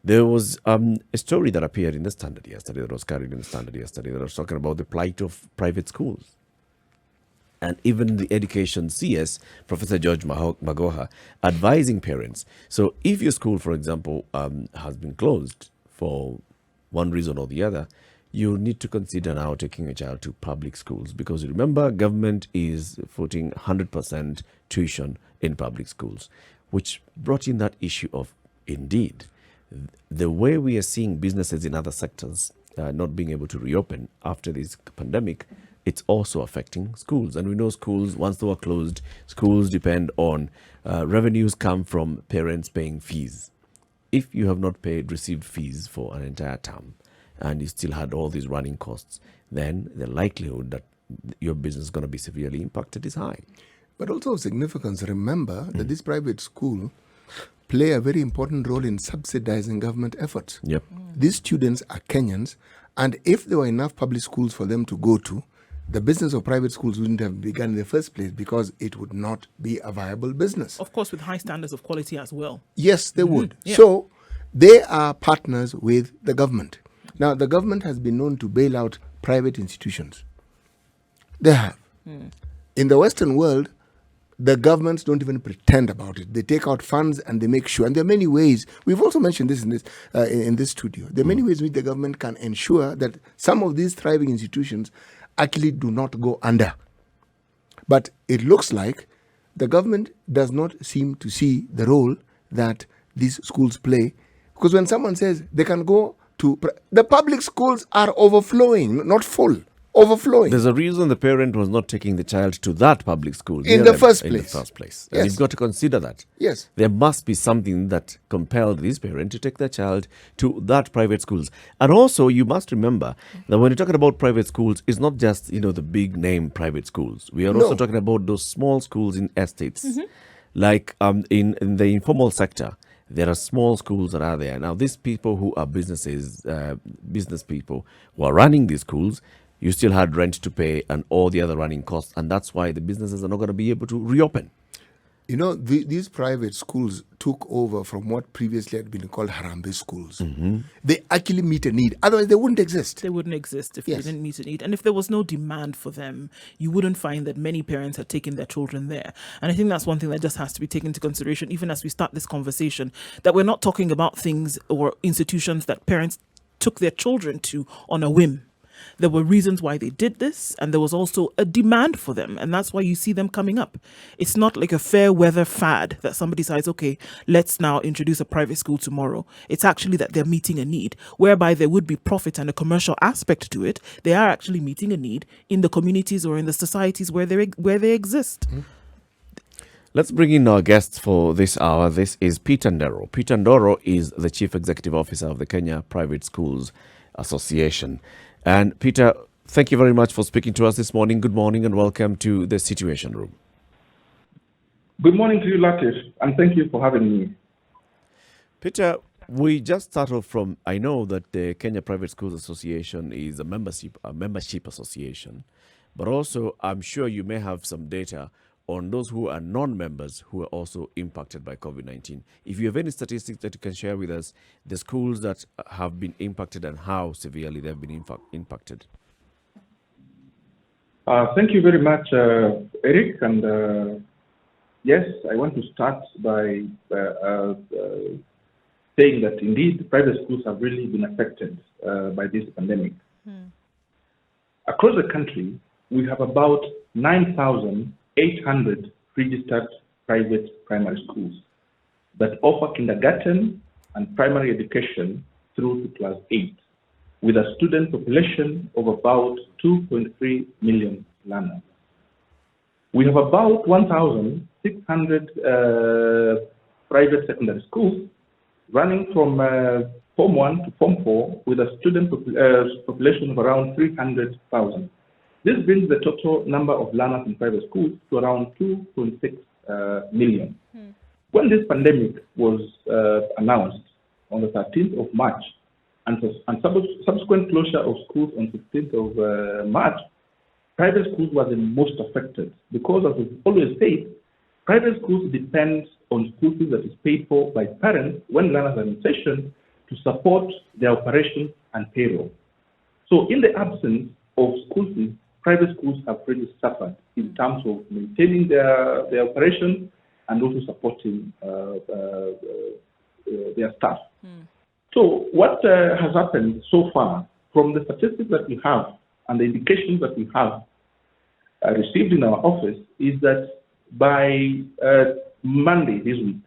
There was a story that appeared in the Standard yesterday, that was carried in the Standard yesterday, that was talking about the plight of private schools. And even the education CS, Professor George Magoha, advising parents. So if your school, for example, has been closed for one reason or the other, you need to consider now taking a child to public schools, because remember, government is putting 100% tuition in public schools, which brought in that issue of, indeed, the way we are seeing businesses in other sectors not being able to reopen after this pandemic, it's also affecting schools. And we know schools, once they are closed, schools depend on revenues come from parents paying fees. If you have not received fees for an entire term, and you still had all these running costs, then the likelihood that your business is going to be severely impacted is high. But also of significance, remember that this private school play a very important role in subsidizing government efforts. Yep. These students are Kenyans, and if there were enough public schools for them to go to, the business of private schools wouldn't have begun in the first place, because it would not be a viable business. Of course, with high standards of quality as well. Yes, they would. Yeah. So they are partners with the government. Now, the government has been known to bail out private institutions. They have. In the Western world, the governments don't even pretend about it. They take out funds and they make sure. And there are many ways. We've also mentioned this in this studio. There are many ways in which the government can ensure that some of these thriving institutions actually do not go under. But it looks like the government does not seem to see the role that these schools play. Because when someone says they can go to... the public schools are overflowing, not full. Overflowing. There's a reason the parent was not taking the child to that public school In the first In the place. first place. Yes. And you've got to consider that. Yes. There must be something that compelled this parent to take their child to that private schools. And also, you must remember that when you're talking about private schools, it's not just, the big name private schools. We are also talking about those small schools in estates. Like in the informal sector, there are small schools that are there. Now, these people who are business people who are running these schools, you still had rent to pay and all the other running costs. And that's why the businesses are not going to be able to reopen. These private schools took over from what previously had been called Harambee schools. They actually meet a need. Otherwise, they wouldn't exist. They wouldn't exist if Yes. they didn't meet a need. And if there was no demand for them, you wouldn't find that many parents had taken their children there. And I think that's one thing that just has to be taken into consideration, even as we start this conversation, that we're not talking about things or institutions that parents took their children to on a whim. There were reasons why they did this, and there was also a demand for them, and that's why you see them coming up. It's not like a fair weather fad that somebody says, okay, let's now introduce a private school tomorrow. It's actually that they're meeting a need, whereby there would be profit and a commercial aspect to it. They are actually meeting a need in the communities or in the societies where they exist. Let's bring in our guests for this hour. This is Peter Ndoro. Peter Ndoro is the Chief Executive Officer of the Kenya Private Schools Association. And Peter, thank you very much for speaking to us this morning. Good morning and welcome to the Situation Room. Good morning to you, Latif, and thank you for having me. Peter, we just started from, I know that the Kenya Private Schools Association is a membership association, but also I'm sure you may have some data on those who are non-members who are also impacted by COVID-19. If you have any statistics that you can share with us, the schools that have been impacted and how severely they've been impacted. Thank you very much, Eric. And yes, I want to start by saying that indeed private schools have really been affected by this pandemic. Across the country, we have about 9,800 registered private primary schools that offer kindergarten and primary education through to class 8, with a student population of about 2.3 million learners. We have about 1,600 private secondary schools running from Form 1 to Form 4 with a student population of around 300,000. This brings the total number of learners in private schools to around 2.6 million. When this pandemic was announced on the 13th of March and subsequent closure of schools on 16th of March, private schools were the most affected because, as we've always said, private schools depend on school fees that is paid for by parents when learners are in session to support their operations and payroll. So in the absence of school fees, private schools have really suffered in terms of maintaining their operations and also supporting their staff. So what has happened so far from the statistics that we have and the indications that we have received in our office is that by Monday this week,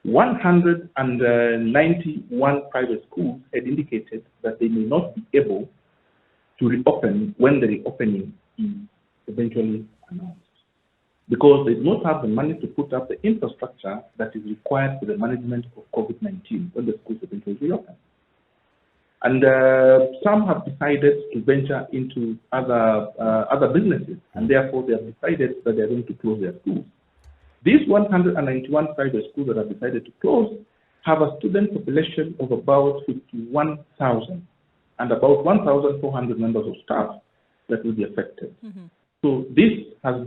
191 private schools had indicated that they may not be able to reopen when the reopening is eventually announced, because they do not have the money to put up the infrastructure that is required for the management of COVID-19 when the schools eventually reopen. And some have decided to venture into other businesses, and therefore they have decided that they are going to close their schools. These 191 private schools that have decided to close have a student population of about 51,000 and about 1,400 members of staff that will be affected. So this has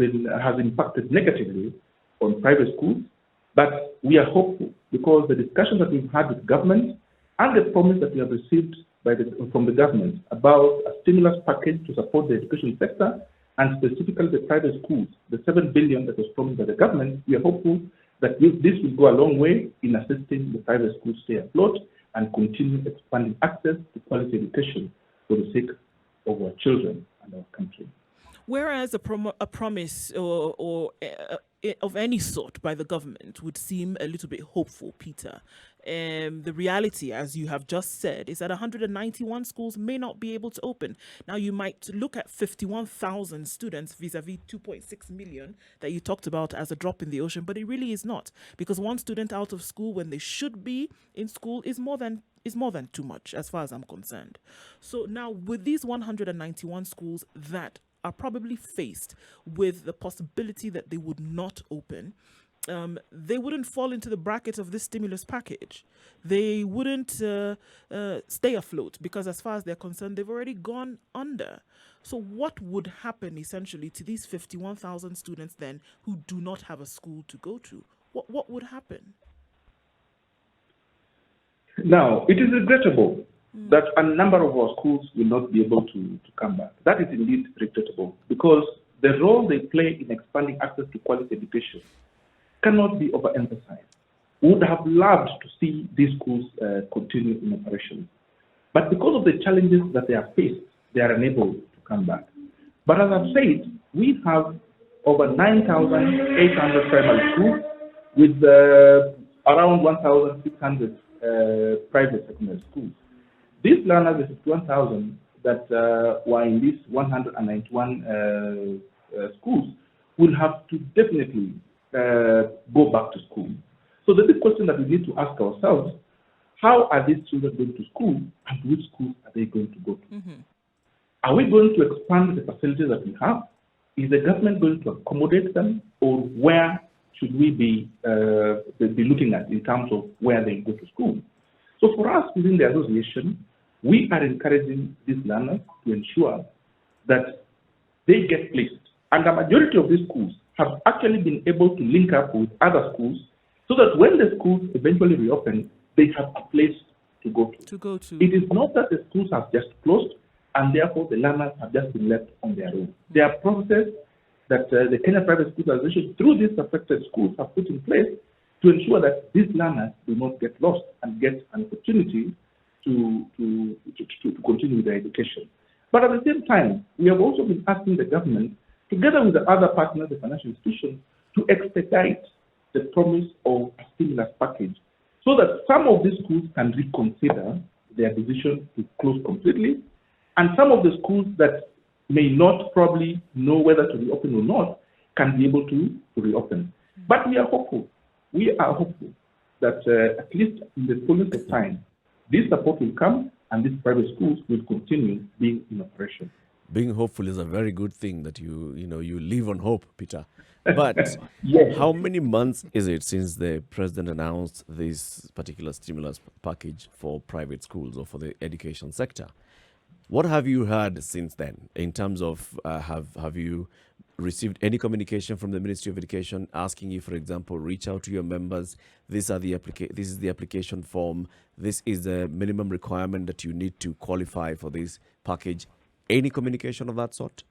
impacted negatively on private schools, but we are hopeful because the discussions that we've had with government and the promise that we have received from the government about a stimulus package to support the education sector and specifically the private schools, the 7 billion that was promised by the government, we are hopeful that this will go a long way in assisting the private schools stay afloat and continue expanding access to quality education for the sake of our children and our country. Whereas a promise or of any sort by the government would seem a little bit hopeful, Peter, the reality, as you have just said, is that 191 schools may not be able to open. Now, you might look at 51,000 students vis-a-vis 2.6 million that you talked about as a drop in the ocean, but it really is not, because one student out of school when they should be in school is more than too much, as far as I'm concerned. So now, with these 191 schools that are probably faced with the possibility that they would not open, they wouldn't fall into the bracket of this stimulus package. They wouldn't stay afloat because as far as they're concerned, they've already gone under. So what would happen essentially to these 51,000 students then who do not have a school to go to? What would happen? Now, it is regrettable that a number of our schools will not be able to come back. That is indeed regrettable because the role they play in expanding access to quality education cannot be overemphasized. We would have loved to see these schools continue in operation. But because of the challenges that they are faced, they are unable to come back. But as I've said, we have over 9,800 primary schools with around 1,600 private secondary schools. These learners, the 51,000 that were in these 191 schools, will have to definitely go back to school. So the big question that we need to ask ourselves, how are these children going to school and which schools are they going to go to? Are we going to expand the facilities that we have? Is the government going to accommodate them, or where should we be looking at in terms of where they go to school? So for us within the association, we are encouraging these learners to ensure that they get placed. And the majority of these schools have actually been able to link up with other schools so that when the schools eventually reopen, they have a place to go to. It is not that the schools have just closed and therefore the learners have just been left on their own. There are processes that the Kenya Private School Association, through these affected schools, have put in place to ensure that these learners do not get lost and get an opportunity to continue their education. But at the same time, we have also been asking the government, together with the other partners, the financial institutions, to expedite the promise of a stimulus package so that some of these schools can reconsider their decision to close completely, and some of the schools that may not probably know whether to reopen or not can be able to reopen. But we are hopeful. We are hopeful that at least in the fullness of time, this support will come and these private schools will continue being in operation. Being hopeful is a very good thing that you live on hope, Peter. But Yes. how many months is it since the president announced this particular stimulus package for private schools or for the education sector? What have you heard since then in terms of have you received any communication from the Ministry of Education asking you, for example, reach out to your members. This is the application form. This is the minimum requirement that you need to qualify for this package. Any communication of that sort?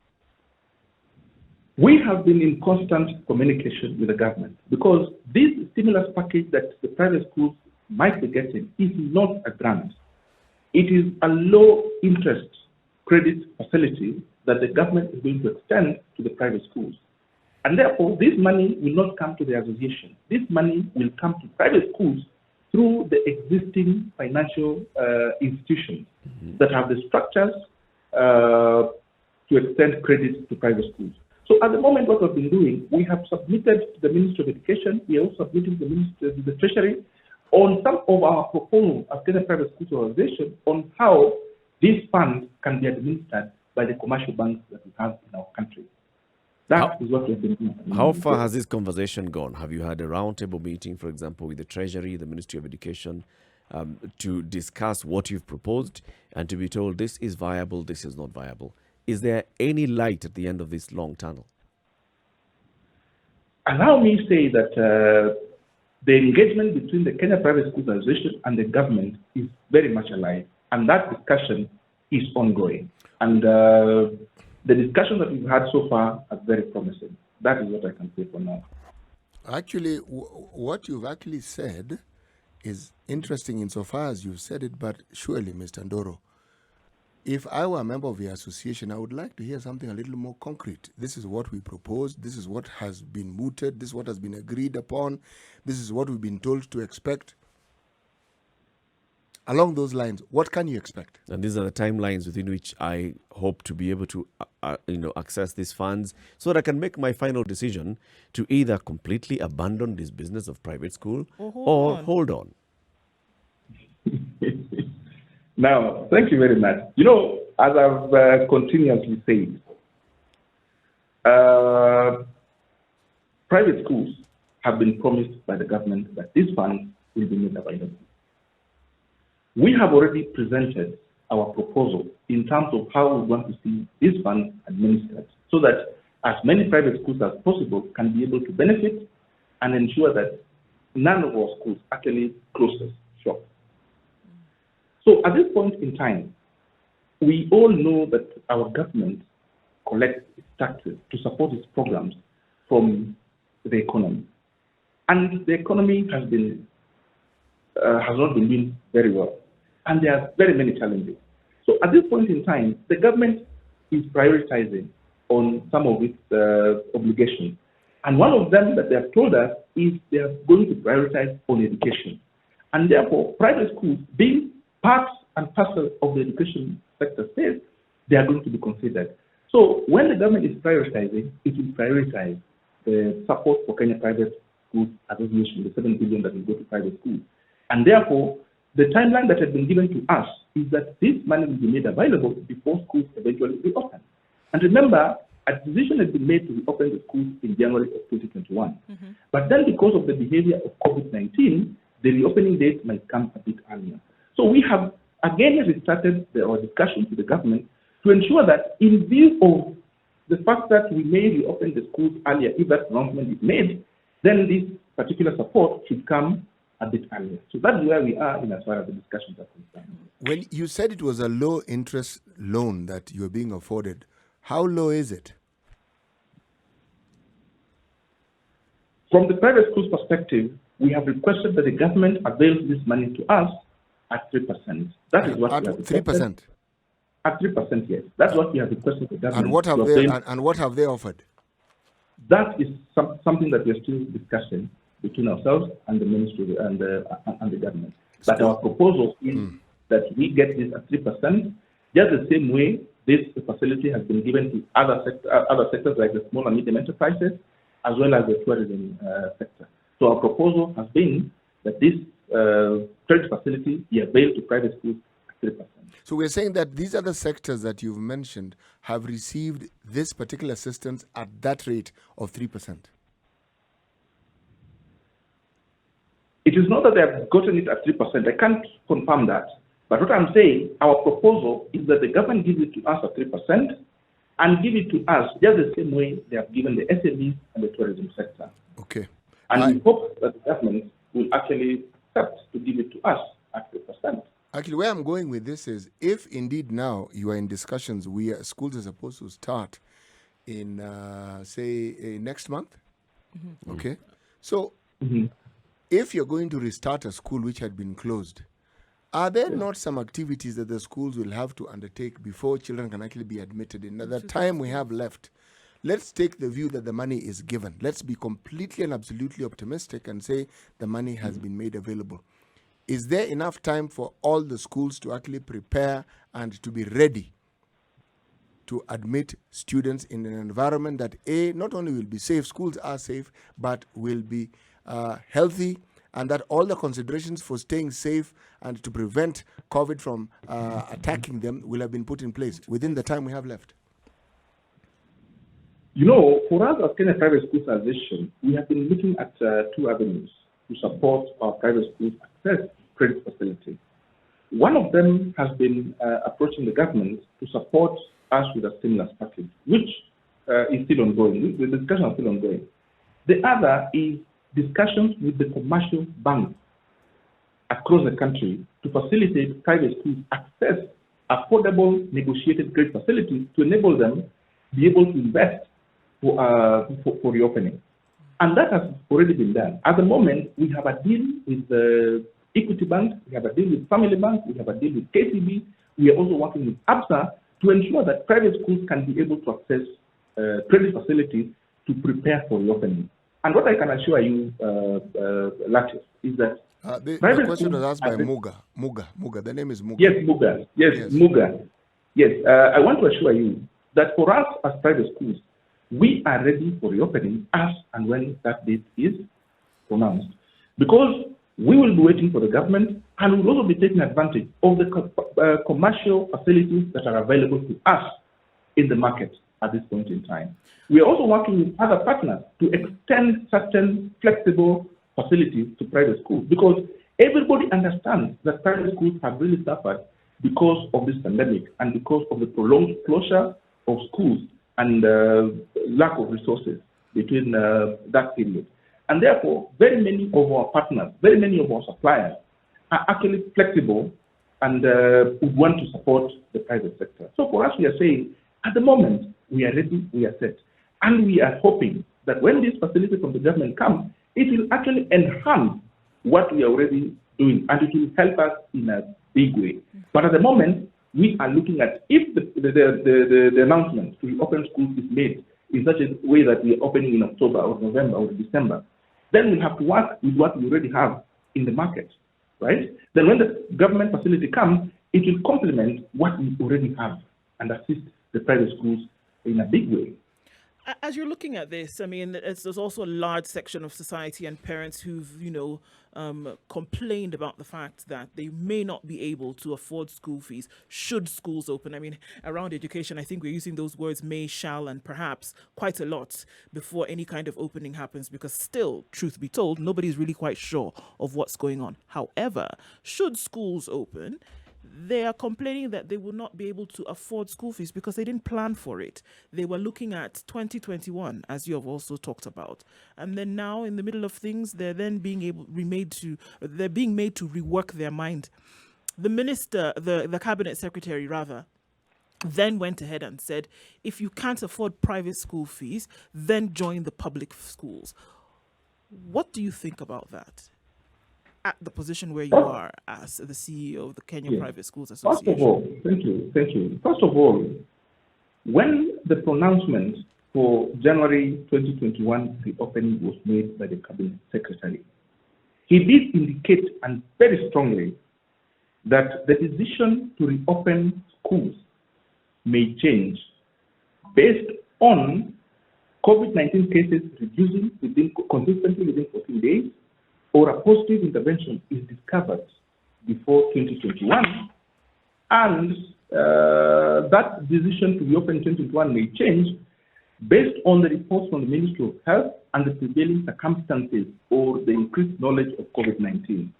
We have been in constant communication with the government because this stimulus package that the private schools might be getting is not a grant. It is a low interest credit facility that the government is going to extend to the private schools. And therefore, this money will not come to the association. This money will come to private schools through the existing financial institutions that have the structures to extend credit to private schools. So at the moment, what we've been doing, we have submitted to the Ministry of Education, we are also submitting to the Treasury on some of our proposals as Kenya Private Schools Organization on how these funds can be administered by the commercial banks that we have in our country. That is what we've been doing. How far has this conversation gone? Have you had a roundtable meeting, for example, with the Treasury, the Ministry of Education, to discuss what you've proposed and to be told this is viable, this is not viable? Is there any light at the end of this long tunnel? Allow me to say that the engagement between the Kenya Private Schools Association and the government is very much alive, and that discussion is ongoing. And the discussion that we've had so far are very promising. That is what I can say for now. Actually, what you've actually said is interesting insofar as you've said it, but surely, Mr. Ndoro, if I were a member of the association, I would like to hear something a little more concrete. This is what we proposed. This is what has been mooted. This is what has been agreed upon. This is what we've been told to expect. Along those lines, what can you expect? And these are the timelines within which I hope to be able to access these funds so that I can make my final decision to either completely abandon this business of private school or hold on. Now, thank you very much. You know, as I've continuously said, private schools have been promised by the government that these funds will be made available. We have already presented our proposal in terms of how we want to see these funds administered so that as many private schools as possible can be able to benefit and ensure that none of our schools actually closes shop. So at this point in time, we all know that our government collects its taxes to support its programs from the economy. And the economy has not been doing very well. And there are very many challenges. So at this point in time, the government is prioritizing on some of its obligations. And one of them that they have told us is they are going to prioritize on education. And therefore, private schools, being part and parcel of the education sector space, they are going to be considered. So when the government is prioritizing, it will prioritize the support for Kenya Private Schools Association, the 7 billion that will go to private schools. And therefore, the timeline that has been given to us is that this money will be made available before schools eventually reopen. And remember, a decision has been made to reopen the schools in January of 2021. But then because of the behavior of COVID-19, the reopening date might come a bit earlier. So we have again restarted our discussions with the government to ensure that in view of the fact that we may reopen the schools earlier, if that announcement is made, then this particular support should come a bit earlier. So that's where we are in as far as the discussions are concerned. When you said it was a low interest loan that you're being afforded, how low is it? From the private schools perspective, we have requested that the government avails this money to us at 3%. That is what at we have 3%. At 3%, yes. That's what we have requested the government. And what have they offered? That is something that we are still discussing between ourselves and the ministry and the government. But our proposal is that we get this at 3%, just the same way this facility has been given to other sectors like the small and medium enterprises, as well as the tourism sector. So our proposal has been that this credit facility be available to private schools at 3%. So we're saying that these other sectors that you've mentioned have received this particular assistance at that rate of 3%. It is not that they have gotten it at 3%. I can't confirm that. But what I'm saying, our proposal is that the government gives it to us at 3%, and give it to us just the same way they have given the SMEs and the tourism sector. Okay. And we hope that the government will actually accept to give it to us at 3%. Actually, where I'm going with this is, if indeed now you are in discussions, schools are supposed to start in, say, next month. Mm-hmm. Okay. So, if you're going to restart a school which had been closed, are there not some activities that the schools will have to undertake before children can actually be admitted in? At the time we have left, let's take the view that the money is given. Let's be completely and absolutely optimistic and say the money has been made available. Is there enough time for all the schools to actually prepare and to be ready to admit students in an environment that, A, not only will be safe, schools are safe, but will be healthy, and that all the considerations for staying safe and to prevent COVID from attacking them will have been put in place within the time we have left? You know, for us as Kenya Private Schools Association, we have been looking at 2 avenues to support our private schools access to credit facility. One of them has been approaching the government to support us with a stimulus package, which is still ongoing. The discussion is still ongoing. The other is discussions with the commercial banks across the country to facilitate private schools access affordable negotiated credit facilities to enable them to be able to invest for reopening. And that has already been done. At the moment, we have a deal with the Equity Bank, we have a deal with Family Bank, we have a deal with KCB. We are also working with ABSA to ensure that private schools can be able to access credit facilities to prepare for reopening. And what I can assure you, Latif, is that the question was asked by Muga. The name is Muga. Yes, Muga. Yes, Muga. Yes, I want to assure you that for us as private schools, we are ready for reopening as and when that date is pronounced. Because we will be waiting for the government, and we will also be taking advantage of the commercial facilities that are available to us in the market at this point in time. We are also working with other partners to extend certain flexible facilities to private schools, because everybody understands that private schools have really suffered because of this pandemic and because of the prolonged closure of schools and lack of resources between that period. And therefore, very many of our partners, very many of our suppliers are actually flexible and would want to support the private sector. So for us, we are saying, at the moment, we are ready, we are set. And we are hoping that when this facility from the government comes, it will actually enhance what we are already doing, and it will help us in a big way. But at the moment, we are looking at, if the announcement to reopen schools is made in such a way that we are opening in October or November or December, then we'll have to work with what we already have in the market, right? Then when the government facility comes, it will complement what we already have and assist the private schools in a big way. As you're looking at this, I mean, there's also a large section of society and parents who've, complained about the fact that they may not be able to afford school fees should schools open. I mean, around education, I think we're using those words may, shall, and perhaps quite a lot before any kind of opening happens, because still, truth be told, nobody's really quite sure of what's going on. However, should schools open, they are complaining that they will not be able to afford school fees because they didn't plan for it. They were looking at 2021, as you have also talked about. And then now, in the middle of things, they're then being made to rework their mind. The minister, the cabinet secretary rather, then went ahead and said, if you can't afford private school fees, then join the public schools. What do you think about that? At the position where you are as the CEO of the Kenya Private Schools Association? First of all, thank you. First of all, when the pronouncement for January 2021 reopening was made by the cabinet secretary, he did indicate, and very strongly, that the decision to reopen schools may change based on COVID-19 cases reducing consistently within 14 days, or a positive intervention is discovered before 2021, and that decision to reopen 2021 may change based on the reports from the Ministry of Health and the prevailing circumstances or the increased knowledge of COVID-19.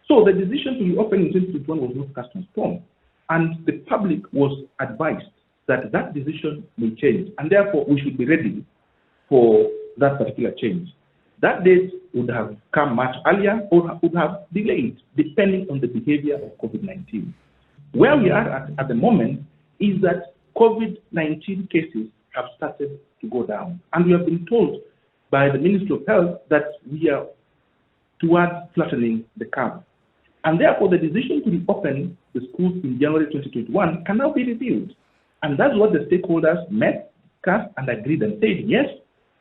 So the decision to reopen in 2021 was not cast in stone, and the public was advised that that decision may change, and therefore we should be ready for that particular change. That date would have come much earlier or would have delayed, depending on the behavior of COVID-19. Where we are at the moment is that COVID-19 cases have started to go down, and we have been told by the Ministry of Health that we are towards flattening the curve. And therefore, the decision to reopen the schools in January 2021 can now be reviewed. And that's what the stakeholders met, discussed, and agreed and said, yes,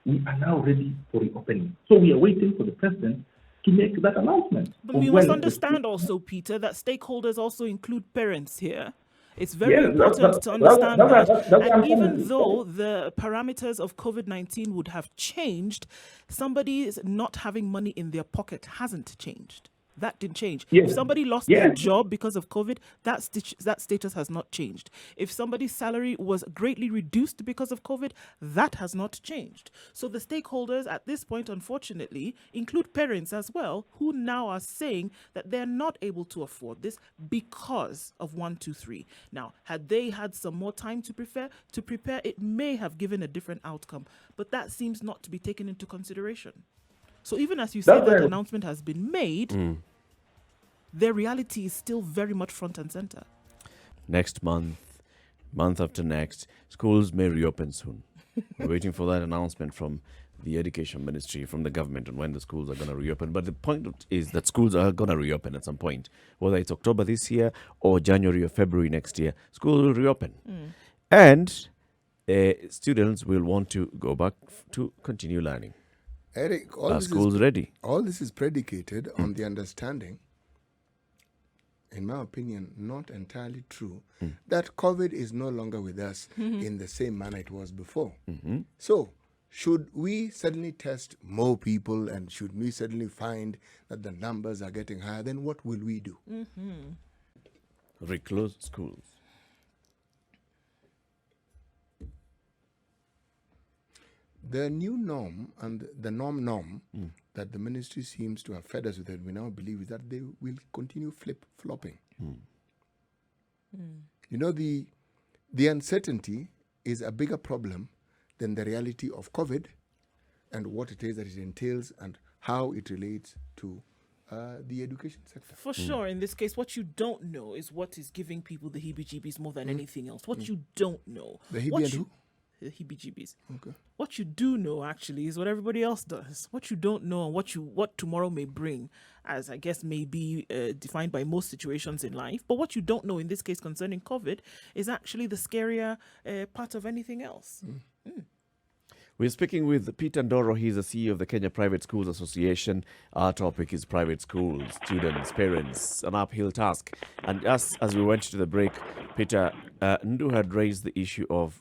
we are now ready for reopening. So we are waiting for the president to make that announcement. But we must understand also, Peter, that stakeholders also include parents here. It's very important to understand that. And even though the parameters of COVID-19 would have changed, somebody's not having money in their pocket hasn't changed. That didn't change. Yes. If somebody lost their job because of COVID, that status has not changed. If somebody's salary was greatly reduced because of COVID, that has not changed. So the stakeholders at this point, unfortunately, include parents as well, who now are saying that they're not able to afford this because of 1, 2, 3. Now, had they had some more time to prepare, it may have given a different outcome. But that seems not to be taken into consideration. So even as you say that announcement has been made, their reality is still very much front and center. Next month after next, schools may reopen soon. We're waiting for that announcement from the Education Ministry, from the government, on when the schools are going to reopen. But the point is that schools are going to reopen at some point, whether it's October this year or January or February next year. Schools will reopen. And students will want to go back to continue learning. Eric, are schools ready? All this is predicated on the understanding, in my opinion, not entirely true, that COVID is no longer with us in the same manner it was before. So, should we suddenly test more people and should we suddenly find that the numbers are getting higher, then what will we do? Reclose schools. The new norm and the norm that the ministry seems to have fed us with, and we now believe, is that they will continue flip-flopping. You know, the uncertainty is a bigger problem than the reality of COVID and what it is that it entails and how it relates to the education sector. For sure, in this case, what you don't know is what is giving people the heebie-jeebies more than anything else. What you don't know. The heebie and who? The heebie-jeebies. Okay. What you do know, actually, is what everybody else does. What you don't know and what tomorrow may bring, as I guess may be defined by most situations in life. But what you don't know in this case concerning COVID is actually the scarier part of anything else. We're speaking with Peter Ndoro. He's the CEO of the Kenya Private Schools Association. Our topic is private schools, students, parents, an uphill task. And as we went to the break, Peter, Ndu had raised the issue of,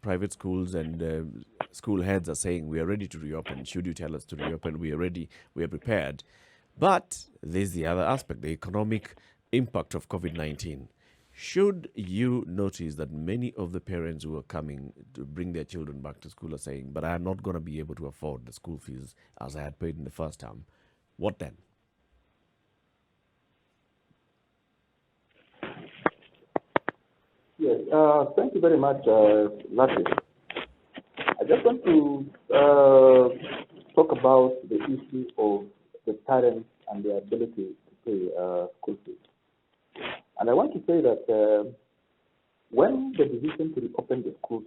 private schools and school heads are saying we are ready to reopen. Should you tell us to reopen? We are ready. We are prepared. But there's the other aspect, the economic impact of COVID-19. Should you notice that many of the parents who are coming to bring their children back to school are saying, but I am not going to be able to afford the school fees as I had paid in the first term, what then? Yes, thank you very much, Latif. I just want to talk about the issue of the parents and their ability to pay school fees. And I want to say that when the decision to reopen the schools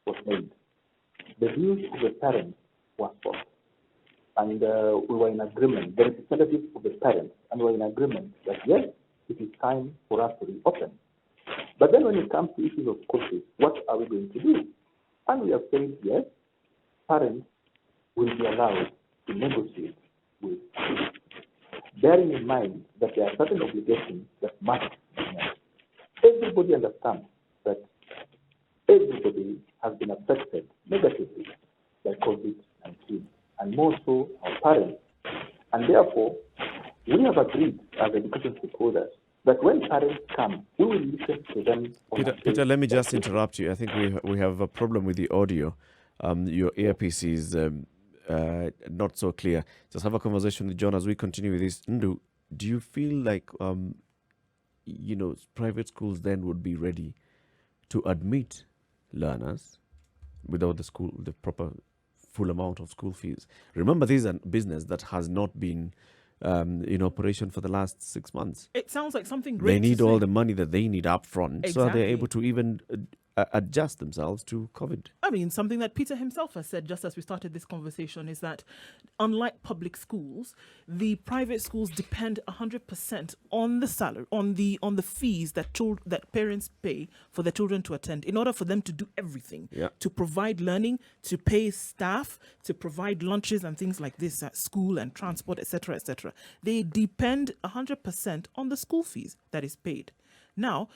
was made, the views of the parents were sought. And we were in agreement, the representatives of the parents, and we were in agreement that yes, it is time for us to reopen. But then when it comes to issues of school fees, what are we going to do? And we have said yes, parents will be allowed to negotiate with schools, bearing in mind that there are certain obligations that must be met. Everybody understands that everybody has been affected negatively by COVID-19, and more so our parents. And therefore, we have agreed as education stakeholders that when parents come, we will listen to them. Peter, let me just interrupt you. I think we have a problem with the audio. Your earpiece is not so clear. Just have a conversation with John as we continue with this. Ndu, do you feel like private schools then would be ready to admit learners without the proper full amount of school fees. Remember, this is a business that has not been in operation for the last 6 months. It sounds like something great. They need to all say. the money that they need up front, so they're Exactly. able to even adjust themselves to COVID. I mean, something that Peter himself has said just as we started this conversation is that unlike public schools, the private schools depend 100% on the salary, on the fees that that parents pay for their children to attend in order for them to do everything, Yeah. to provide learning, to pay staff, to provide lunches and things like this at school and transport, etc., etc. They depend 100% on the school fees that is paid. Now,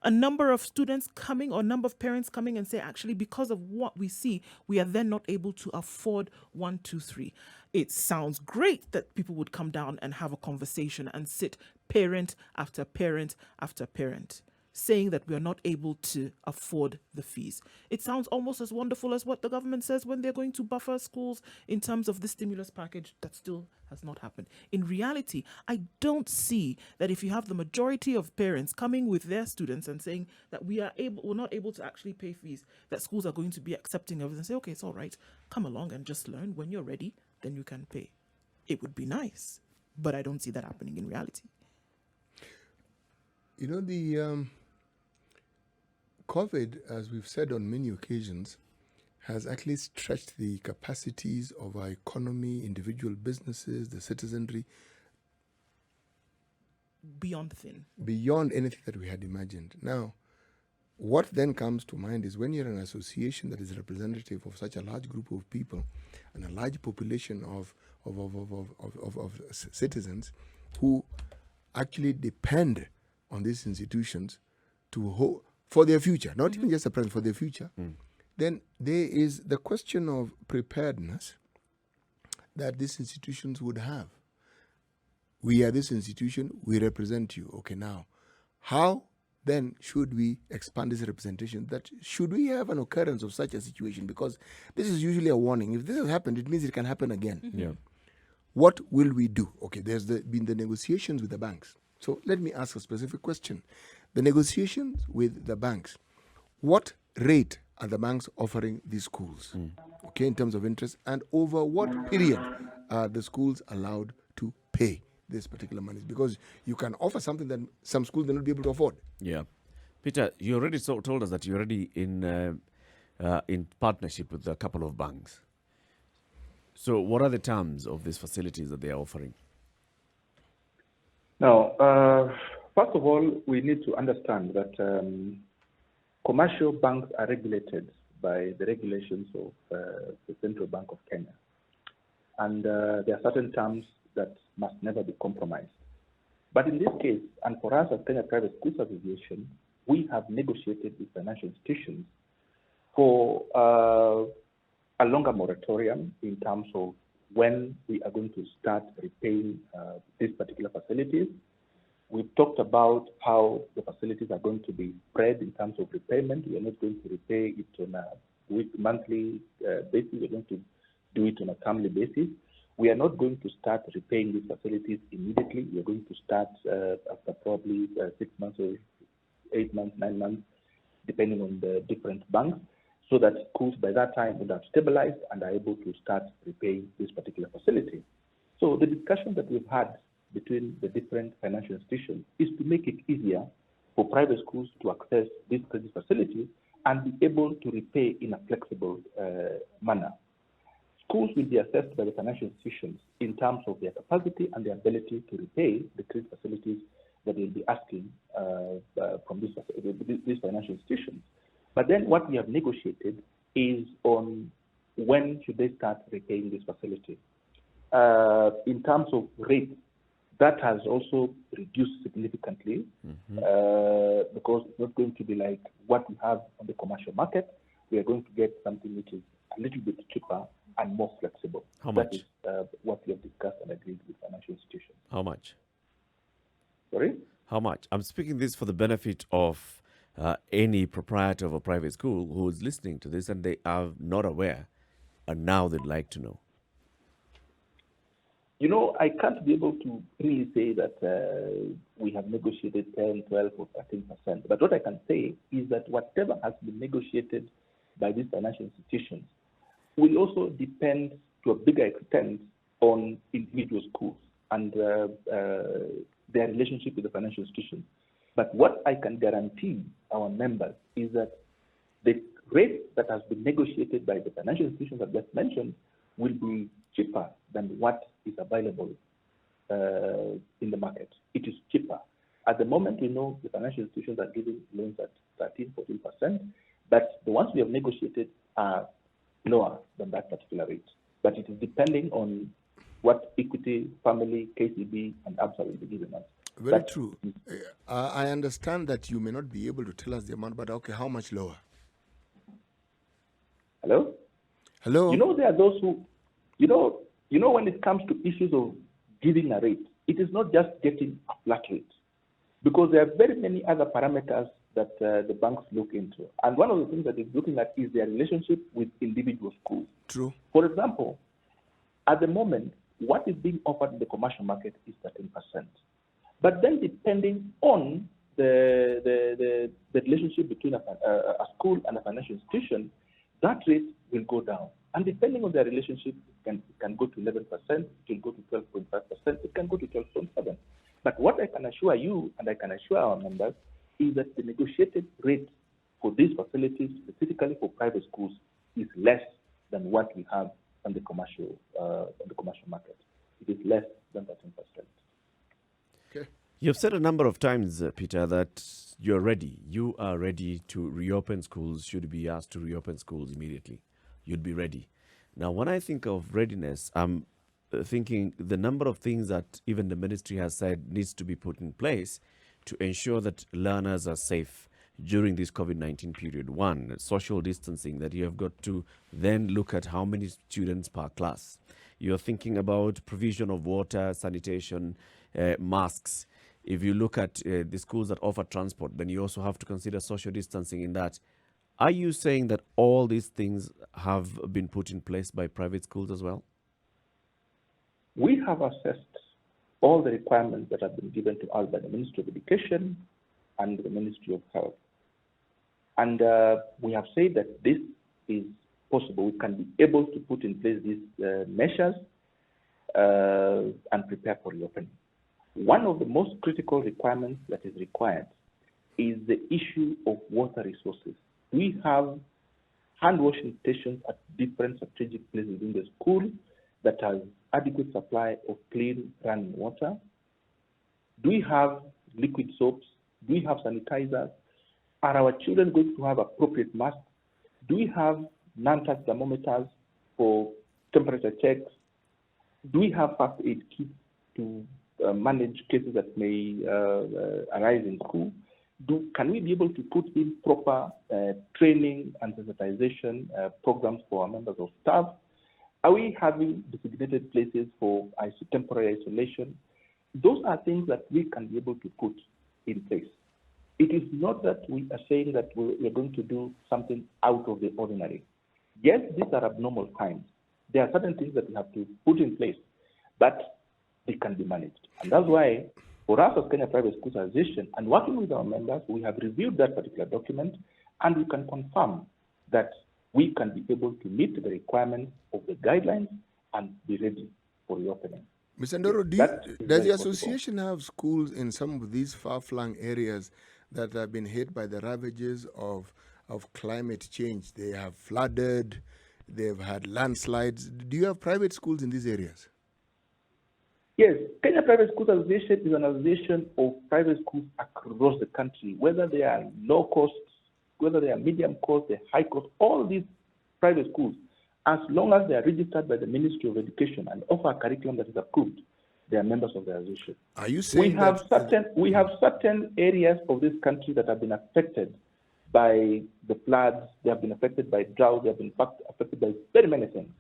a number of students coming or number of parents coming and say, actually, because of what we see, we are then not able to afford 1, 2, 3. It sounds great that people would come down and have a conversation and sit parent after parent after parent, saying that we are not able to afford the fees. It sounds almost as wonderful as what the government says when they're going to buffer schools in terms of the stimulus package. That still has not happened. In reality, I don't see that if you have the majority of parents coming with their students and saying that we're not able to actually pay fees, that schools are going to be accepting of it and say, okay, it's all right, come along and just learn. When you're ready, then you can pay. It would be nice, but I don't see that happening in reality. You know, the COVID, as we've said on many occasions, has actually stretched the capacities of our economy, individual businesses, the citizenry, Beyond thin. beyond anything that we had imagined. Now, what then comes to mind is when you're an association that is representative of such a large group of people and a large population of citizens who actually depend on these institutions for their future, not even just the present, for their future, then there is the question of preparedness that these institutions would have. We are this institution, we represent you. Okay, now, how then should we expand this representation? That should we have an occurrence of such a situation? Because this is usually a warning. If this has happened, it means it can happen again. Yeah. What will we do? Okay, there's been the negotiations with the banks. So let me ask a specific question. The negotiations with the banks, what rate are the banks offering these schools? Okay, in terms of interest, and over what period are the schools allowed to pay this particular money? Because you can offer something that some schools will not be able to afford. Yeah. Peter, you already told us that you're already in partnership with a couple of banks. So what are the terms of these facilities that they are offering? Now, first of all, we need to understand that commercial banks are regulated by the regulations of the Central Bank of Kenya. And there are certain terms that must never be compromised. But in this case, and for us as Kenya Private Schools Association, we have negotiated with financial institutions for a longer moratorium in terms of when we are going to start repaying these particular facilities. We've talked about how the facilities are going to be spread in terms of repayment. We are not going to repay it on a monthly basis. We're going to do it on a termly basis. We are not going to start repaying these facilities immediately. We are going to start after probably 6 months or 8 months, 9 months, depending on the different banks, so that schools by that time would have stabilized and are able to start repaying this particular facility. So the discussion that we've had between the different financial institutions is to make it easier for private schools to access these credit facilities and be able to repay in a flexible manner. Schools will be assessed by the financial institutions in terms of their capacity and their ability to repay the credit facilities that they'll be asking from these financial institutions. But then what we have negotiated is on when should they start repaying this facility. In terms of rates, that has also reduced significantly because it's not going to be like what we have on the commercial market. We are going to get something which is a little bit cheaper and more flexible. How much? That is what we have discussed and agreed with financial institutions. How much? Sorry? How much? I'm speaking this for the benefit of any proprietor of a private school who is listening to this and they are not aware, and now they'd like to know. You know, I can't be able to really say that we have negotiated 10, 12, or 13%. But what I can say is that whatever has been negotiated by these financial institutions will also depend to a bigger extent on individual schools and their relationship with the financial institutions. But what I can guarantee our members is that the rate that has been negotiated by the financial institutions I've just mentioned will be cheaper than what is available in the market. It is cheaper. At the moment, we know the financial institutions are giving loans at 13, 14%, but the ones we have negotiated are lower than that particular rate. But it is depending on what Equity, Family, KCB, and ABSA will be giving us. Very true. I understand that you may not be able to tell us the amount, but okay, how much lower? Hello? Hello? You know, there are those who, you know, when it comes to issues of giving a rate, it is not just getting a flat rate, because there are very many other parameters that the banks look into. And one of the things that it's looking at is their relationship with individual schools. True. For example, at the moment, what is being offered in the commercial market is 13%. But then depending on the relationship between a school and a financial institution, that rate will go down. And depending on their relationship, it can go to 11%, it can go to 12.5%, it can go to 12.7%. But what I can assure you, and I can assure our members, is that the negotiated rate for these facilities, specifically for private schools, is less than what we have on the commercial market. It is less than 13%. Okay. You've said a number of times, Peter, that you're ready. You are ready to reopen schools. Should be asked to reopen schools immediately, you'd be ready. Now, when I think of readiness, I'm thinking the number of things that even the ministry has said needs to be put in place to ensure that learners are safe during this COVID-19 period. One, social distancing, that you have got to then look at how many students per class. You're thinking about provision of water, sanitation, masks. If you look at the schools that offer transport, then you also have to consider social distancing in that. Are you saying that all these things have been put in place by private schools as well? We have assessed all the requirements that have been given to us by the Ministry of Education and the Ministry of Health. And we have said that this is possible. We can be able to put in place these measures and prepare for reopening. One of the most critical requirements that is required is the issue of water resources. We have hand washing stations at different strategic places in the school that has adequate supply of clean running water. Do we have liquid soaps? Do we have sanitizers? Are our children going to have appropriate masks? Do we have non-touch thermometers for temperature checks? Do we have first aid kits to manage cases that may arise in school? Can we be able to put in proper training and sensitization programs for our members of staff? Are we having designated places for temporary isolation? Those are things that we can be able to put in place. It is not that we are saying that we're going to do something out of the ordinary. Yes, these are abnormal times. There are certain things that we have to put in place, but they can be managed. And that's why, for us as Kenya Private Schools Association, and working with our members, we have reviewed that particular document, and we can confirm that we can be able to meet the requirements of the guidelines and be ready for reopening. Mr. Ndoro, does the association have schools in some of these far-flung areas that have been hit by the ravages of climate change? They have flooded, they've had landslides. Do you have private schools in these areas? Yes, Kenya Private Schools Association is an association of private schools across the country, whether they are low cost, whether they are medium cost, they're high cost, all these private schools, as long as they are registered by the Ministry of Education and offer a curriculum that is approved, they are members of the association. Are you saying we have certain areas of this country that have been affected by the floods, they have been affected by drought, they have been affected by very many things.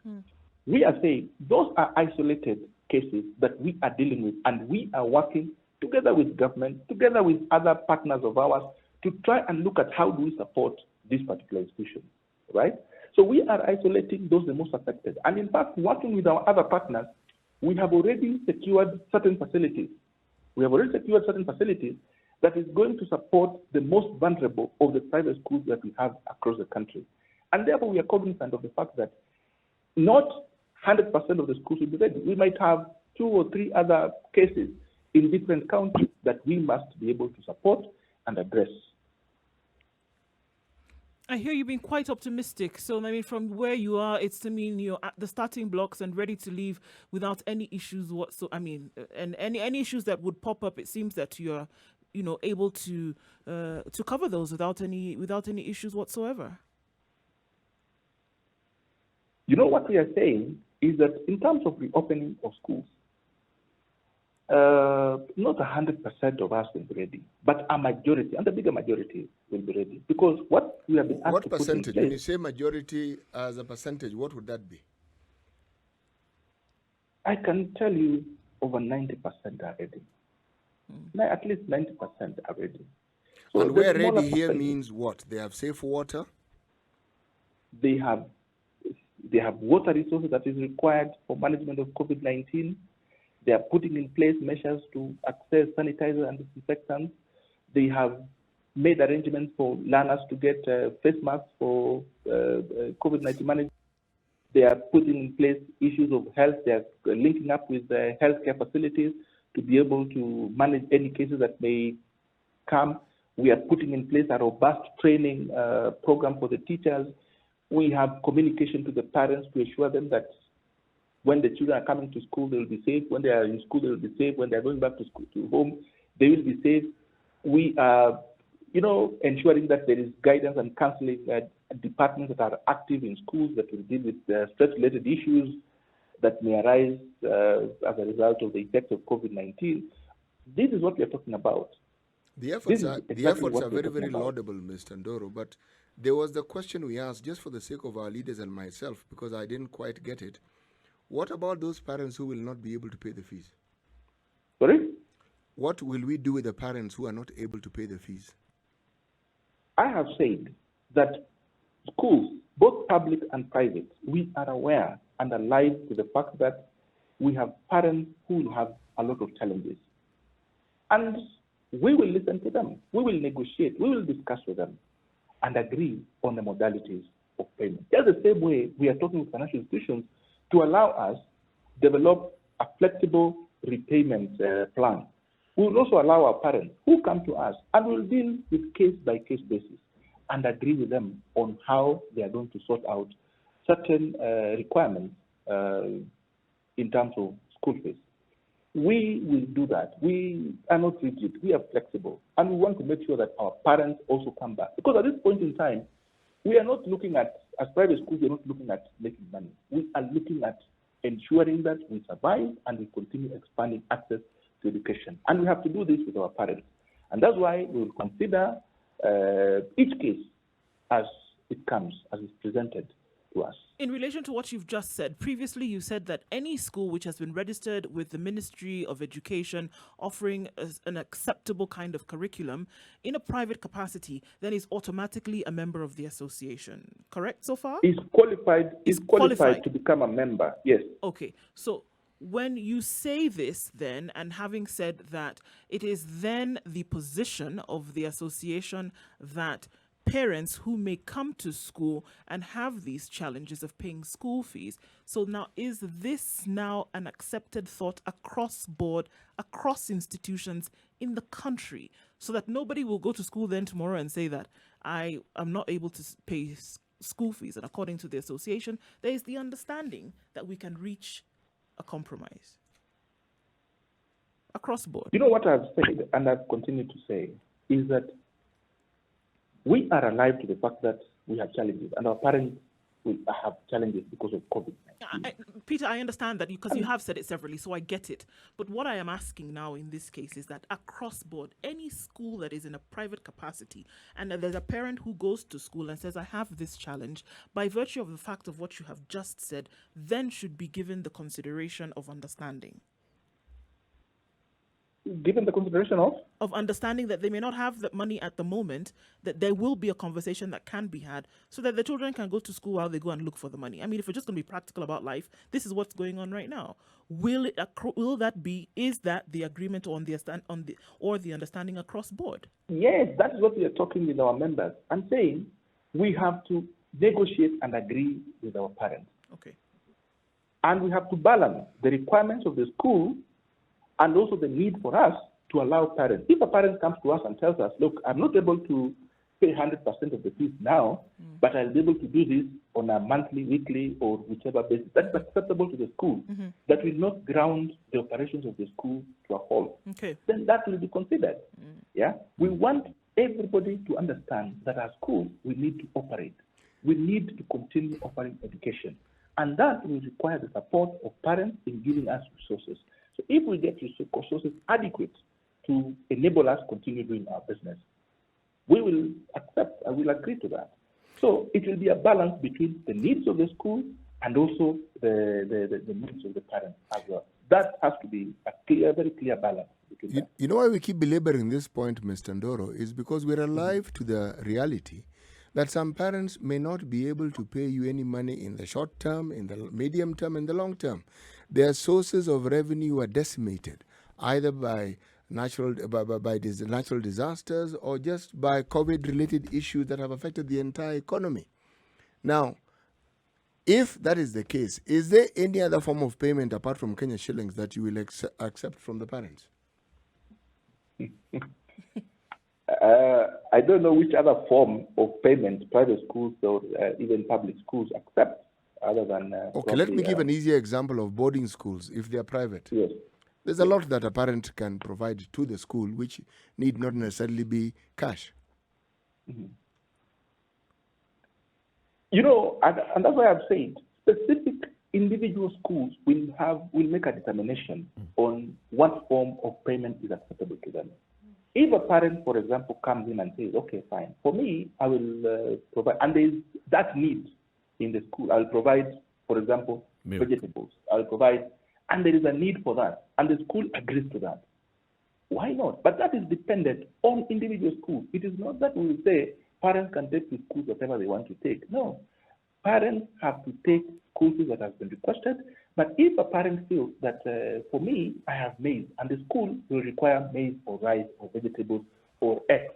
We are saying those are isolated cases that we are dealing with, and we are working together with government, together with other partners of ours, to try and look at how do we support this particular institution, right? So we are isolating those the most affected. And in fact, working with our other partners, we have already secured certain facilities. That is going to support the most vulnerable of the private schools that we have across the country. And therefore, we are cognizant of the fact that not 100% of the schools will be ready. We might have 2 or 3 other cases in different counties that we must be able to support and address. I hear you being quite optimistic. So, I mean, from where you are, it's to mean you're at the starting blocks and ready to leave without any issues whatsoever. I mean, and any issues that would pop up, it seems that you're, able to cover those without any issues whatsoever. What we are saying is that in terms of reopening of schools, not 100% of us will be ready, but a majority, and the bigger majority, will be ready. Because what we have been asked What to put in percentage? place, When you say majority as a percentage, what would that be? I can tell you over 90% are ready. At least 90% are ready. So And the where smaller ready here percentage, means what? They have safe water? they have water resources that is required for management of COVID-19. They are putting in place measures to access sanitizer and disinfectants. They have made arrangements for learners to get face masks for COVID-19 management. They are putting in place issues of health. They are linking up with the healthcare facilities to be able to manage any cases that may come. We are putting in place a robust training program for the teachers. We have communication to the parents to assure them that when the children are coming to school, they will be safe. When they are in school, they will be safe. When they are going back to school, to home, they will be safe. We are, ensuring that there is guidance and counseling departments that are active in schools that will deal with stress-related issues that may arise as a result of the effects of COVID-19. This is what we are talking about. The efforts are very, very about. laudable, Mr. Ndoro, but there was the question we asked, just for the sake of our leaders and myself, because I didn't quite get it. What about those parents who will not be able to pay the fees? Sorry? What will we do with the parents who are not able to pay the fees? I have said that schools, both public and private, we are aware and alive to the fact that we have parents who will have a lot of challenges. And we will listen to them. We will negotiate. We will discuss with them and agree on the modalities of payment. Just the same way we are talking with financial institutions to allow us develop a flexible repayment plan. We will also allow our parents who come to us and will deal with case-by-case basis and agree with them on how they are going to sort out certain requirements in terms of school fees. We will do that. We are not rigid. We are flexible. And we want to make sure that our parents also come back. Because at this point in time, we are not looking at, as private schools, we are not looking at making money. We are looking at ensuring that we survive and we continue expanding access to education. And we have to do this with our parents. And that's why we will consider each case as it comes, as it's presented to us. In relation to what you've just said, previously you said that any school which has been registered with the Ministry of Education offering an acceptable kind of curriculum in a private capacity, then is automatically a member of the association. Correct so far? Is qualified to become a member, yes. Okay, so when you say this then, and having said that, it is then the position of the association that parents who may come to school and have these challenges of paying school fees. So now, is this now an accepted thought across board, across institutions in the country, so that nobody will go to school then tomorrow and say that I am not able to pay school fees? And according to the association, there is the understanding that we can reach a compromise across board. You know what I've said, and I've continued to say, is that we are alive to the fact that we have challenges, and our parents will have challenges because of COVID-19. Peter, I understand that because you have said it severally, so I get it. But what I am asking now in this case is that across board, any school that is in a private capacity, and there's a parent who goes to school and says, I have this challenge, by virtue of the fact of what you have just said, then should be given the consideration of understanding. given the consideration of understanding that they may not have the money at the moment, that there will be a conversation that can be had so that the children can go to school while they go and look for the money. I mean, if we're just going to be practical about life, this is what's going on right now. Will that be, is that the agreement or the understanding across board? Yes, that is what we are talking with our members. I'm saying we have to negotiate and agree with our parents. Okay. And we have to balance the requirements of the school and also the need for us to allow parents. If a parent comes to us and tells us, look, I'm not able to pay 100% of the fees now, but I'll be able to do this on a monthly, weekly, or whichever basis, that's acceptable to the school, that will not ground the operations of the school to a halt, Okay. then that will be considered. Yeah, we want everybody to understand that our schools, we need to operate. We need to continue offering education. And that will require the support of parents in giving us resources. So if we get resources adequate to enable us to continue doing our business, we will accept, I will agree to that. So it will be a balance between the needs of the school and also the needs of the parents as well. That has to be a very clear balance. You know why we keep belaboring this point, Mr. Ndoro, is because we're alive to the reality that some parents may not be able to pay you any money in the short term, in the medium term, in the long term. Their sources of revenue are decimated, either by natural disasters or just by COVID-related issues that have affected the entire economy. Now, if that is the case, is there any other form of payment apart from Kenya shillings that you will accept from the parents? I don't know which other form of payment private schools or even public schools accept other than... okay, let me give an easier example of boarding schools, if they are private. Yes. There's a lot that a parent can provide to the school, which need not necessarily be cash. You know, and that's why I've said specific individual schools will make a determination on what form of payment is acceptable to them. If a parent, for example, comes in and says, okay, fine, for me, I will provide, and there is that need in the school, I'll provide, for example, vegetables, I'll provide, and there is a need for that, and the school agrees to that. Why not? But that is dependent on individual schools. It is not that we will say parents can take to schools whatever they want to take. No. Parents have to take school fees that has been requested. But if a parent feels that, for me, I have maize, and the school will require maize or rice or vegetables or X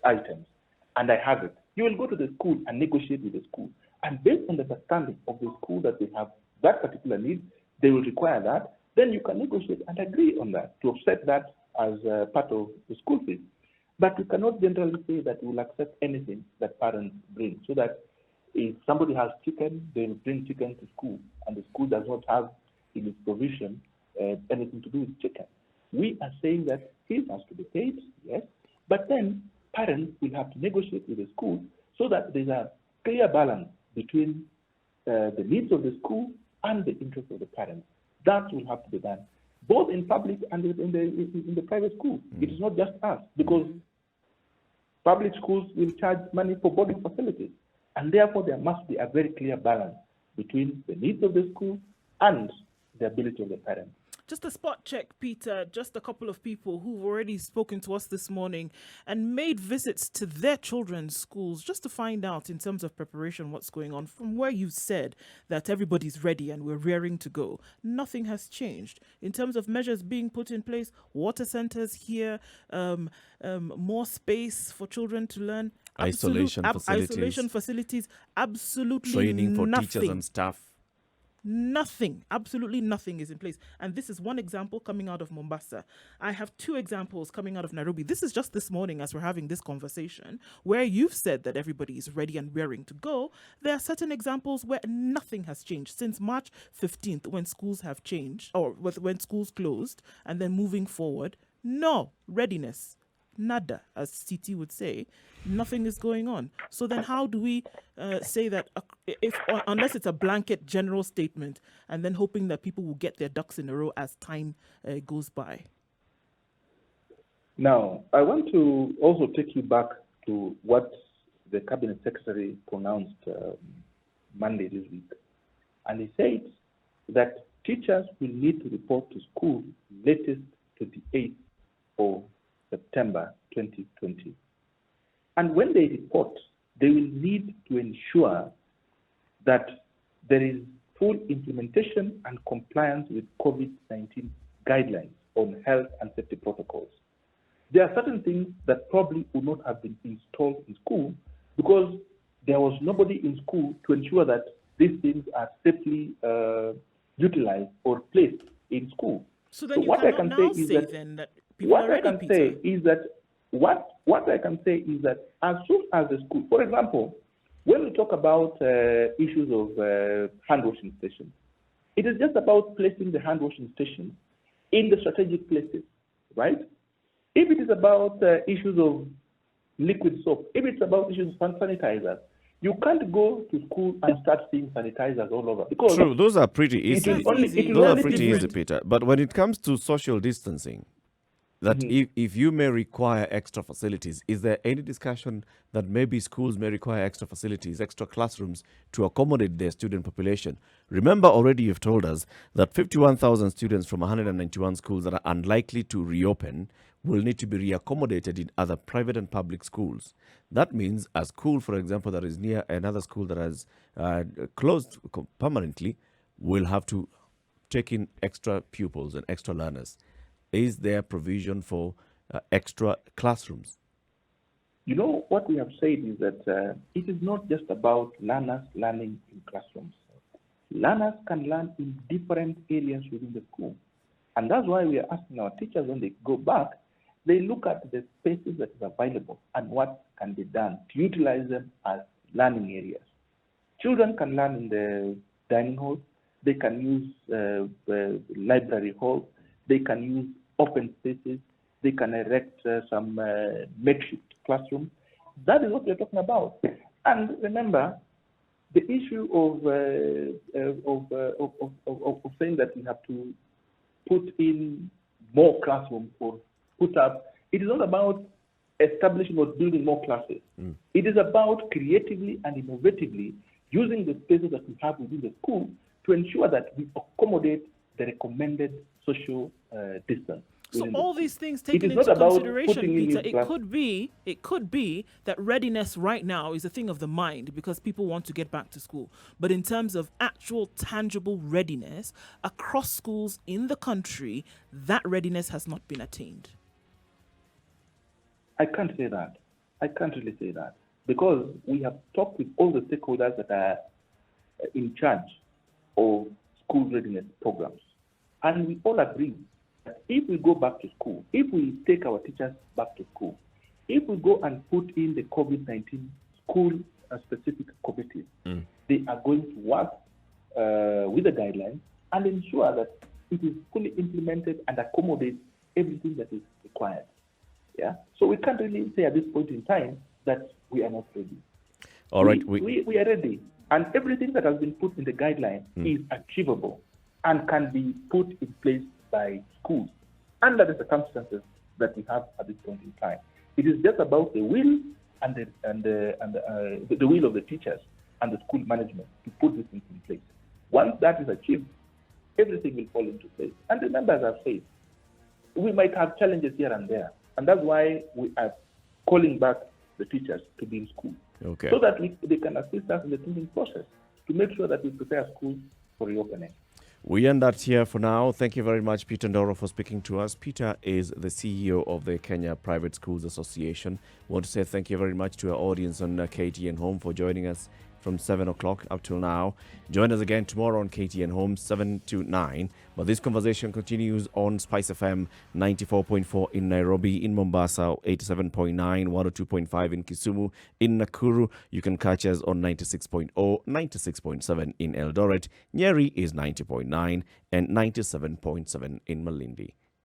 items, and I have it, you will go to the school and negotiate with the school. And based on the understanding of the school that they have that particular need, they will require that, then you can negotiate and agree on that to offset that as part of the school fees. But you cannot generally say that we will accept anything that parents bring, so that if somebody has chicken, they will bring chicken to school, and the school does not have in its provision anything to do with chicken. We are saying that fees has to be paid, yes, but then parents will have to negotiate with the school so that there's a clear balance between the needs of the school and the interests of the parents. That will have to be done, both in public and in the private school. It is not just us, because public schools will charge money for boarding facilities. And therefore, there must be a very clear balance between the needs of the school and the ability of the parents. Just a spot check, Peter, just a couple of people who've already spoken to us this morning and made visits to their children's schools just to find out in terms of preparation what's going on. From where you said that everybody's ready and we're raring to go, nothing has changed. In terms of measures being put in place, water centers here, more space for children to learn. Isolation facilities, absolutely training for nothing. Teachers and staff. Nothing, absolutely nothing is in place. And this is one example coming out of Mombasa. I have two examples coming out of Nairobi. This is just this morning as we're having this conversation, where you've said that everybody is ready and raring to go. There are certain examples where nothing has changed since March 15th, when schools have changed, or when schools closed, and then moving forward. No readiness. Nada, as CT would say, nothing is going on. So then how do we say that, unless it's a blanket general statement, and then hoping that people will get their ducks in a row as time goes by? Now, I want to also take you back to what the Cabinet Secretary pronounced Monday this week. And he said that teachers will need to report to school latest 28th of September 2020. And when they report, they will need to ensure that there is full implementation and compliance with COVID-19 guidelines on health and safety protocols. There are certain things that probably would not have been installed in school because there was nobody in school to ensure that these things are safely utilized or placed in school. So then you what I cannot can now say is say that then that people are ready, Peter. What I can say is that as soon as the school, for example, when we talk about issues of hand washing stations, it is just about placing the hand washing stations in the strategic places, right? If it is about issues of liquid soap, if it's about issues of sanitizers, you can't go to school and start seeing sanitizers all over. Because True, those are pretty easy. It is Those are only pretty different. easy, Peter. But when it comes to social distancing, that if you may require extra facilities, is there any discussion that maybe schools may require extra facilities, extra classrooms to accommodate their student population? Remember, already you've told us that 51,000 students from 191 schools that are unlikely to reopen will need to be reaccommodated in other private and public schools. That means a school, for example, that is near another school that has closed permanently will have to take in extra pupils and extra learners. Is there provision for extra classrooms? You know, what we have said is that it is not just about learners learning in classrooms. Learners can learn in different areas within the school. And that's why we are asking our teachers when they go back, they look at the spaces that is available and what can be done to utilize them as learning areas. Children can learn in the dining hall. They can use the library hall. They can use open spaces. They can erect some makeshift classrooms. That is what we're talking about. And remember, the issue of saying that we have to put in more classrooms or put up, it is not about establishing or building more classes. It is about creatively and innovatively using the spaces that we have within the school to ensure that we accommodate the recommended social distance. So all these things taken is not into about consideration, putting in Peter, new class- it could be that readiness right now is a thing of the mind because people want to get back to school. But in terms of actual tangible readiness across schools in the country, that readiness has not been attained. I can't say that. I can't really say that because we have talked with all the stakeholders that are in charge of school readiness programs. And we all agree that if we go back to school, if we take our teachers back to school, if we go and put in the COVID-19 school-specific committees, they are going to work with the guidelines and ensure that it is fully implemented and accommodates everything that is required. Yeah. So we can't really say at this point in time that we are not ready. All right. We are ready. And everything that has been put in the guideline is achievable and can be put in place by schools under the circumstances that we have at this point in time. It is just about the will and the will of the teachers and the school management to put this things in place. Once that is achieved, everything will fall into place. And remember, as I've said, we might have challenges here and there. And that's why we are calling back the teachers to be in school. Okay. So that they can assist us in the thinking process to make sure that we prepare schools for reopening. We end that here for now. Thank you very much, Peter Ndoro, for speaking to us. Peter is the CEO of the Kenya Private Schools Association. I want to say thank you very much to our audience on KTN Home for joining us from 7 o'clock up till now. Join us again tomorrow on KTN Home, 7 to 9. But this conversation continues on Spice FM 94.4 in Nairobi, in Mombasa, 87.9, 102.5 in Kisumu, in Nakuru. You can catch us on 96.0, 96.7 in Eldoret. Nyeri is 90.9 and 97.7 in Malindi.